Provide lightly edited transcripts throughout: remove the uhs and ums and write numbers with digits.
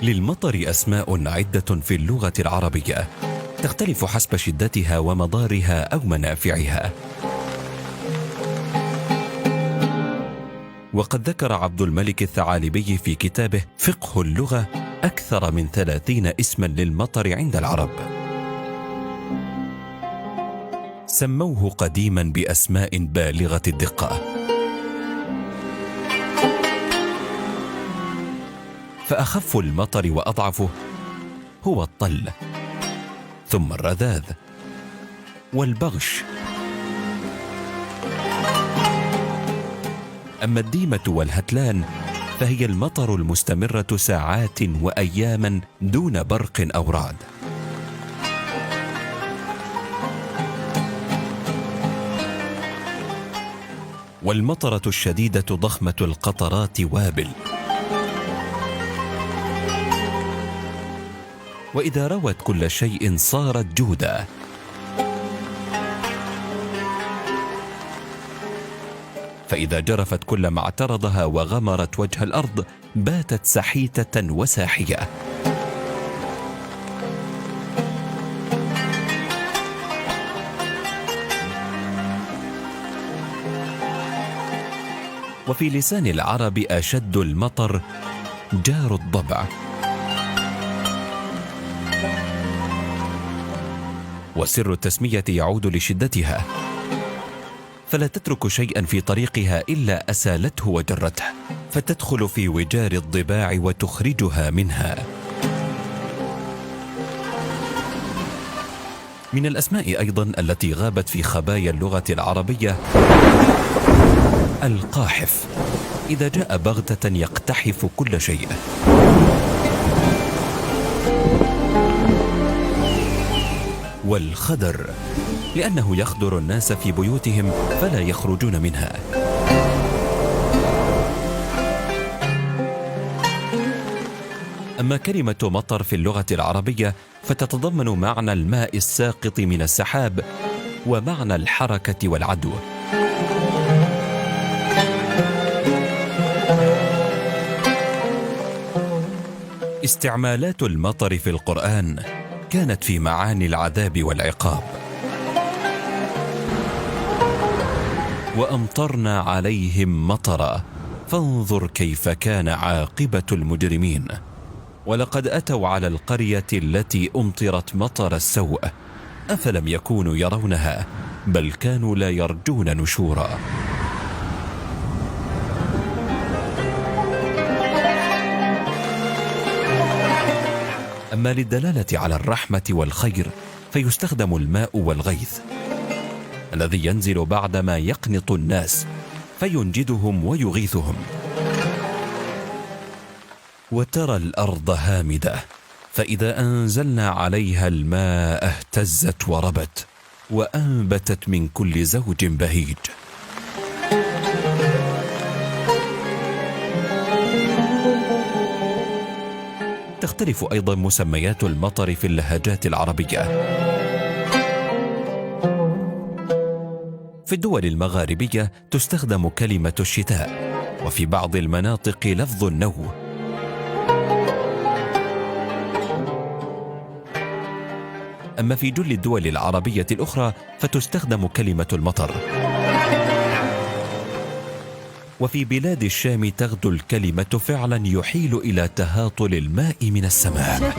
للمطر أسماء عدة في اللغة العربية تختلف حسب شدتها ومضارها أو منافعها. وقد ذكر عبد الملك الثعالبي في كتابه فقه اللغة أكثر من 30 اسما للمطر عند العرب، سموه قديما بأسماء بالغة الدقة. فأخف المطر وأضعفه هو الطل، ثم الرذاذ والبغش. أما الديمة والهتلان فهي المطر المستمرة ساعات وأياما دون برق أو رعد. والمطرة الشديدة ضخمة القطرات وابل. وإذا روت كل شيء صارت جودا. فإذا جرفت كل ما اعترضها وغمرت وجه الأرض باتت سحيتة وساحية. وفي لسان العرب أشد المطر جار الضبع، وسر التسمية يعود لشدتها، فلا تترك شيئا في طريقها إلا أسالته وجرته، فتدخل في وجار الضباع وتخرجها منها. من الأسماء أيضا التي غابت في خبايا اللغة العربية القاحف، إذا جاء بغتة يقتحف كل شيء. والخدر، لأنه يخدر الناس في بيوتهم فلا يخرجون منها. أما كلمة مطر في اللغة العربية فتتضمن معنى الماء الساقط من السحاب ومعنى الحركة والعدو. استعمالات المطر في القرآن كانت في معاني العذاب والعقاب. وأمطرنا عليهم مطرا فانظر كيف كان عاقبة المجرمين. ولقد أتوا على القرية التي أمطرت مطر السوء أفلم يكونوا يرونها بل كانوا لا يرجون نشورا. أما للدلالة على الرحمة والخير فيستخدم الماء والغيث الذي ينزل بعدما يقنط الناس فينجدهم ويغيثهم. وترى الأرض هامدة فإذا أنزلنا عليها الماء اهتزت وربت وأنبتت من كل زوج بهيج. تختلف أيضا مسميات المطر في اللهجات العربية. في الدول المغاربية تستخدم كلمة الشتاء، وفي بعض المناطق لفظ النوء. أما في جل الدول العربية الأخرى فتستخدم كلمة المطر. وفي بلاد الشام تغدو الكلمة فعلا يحيل إلى تهاطل الماء من السماء.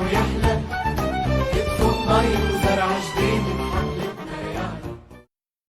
ويحلى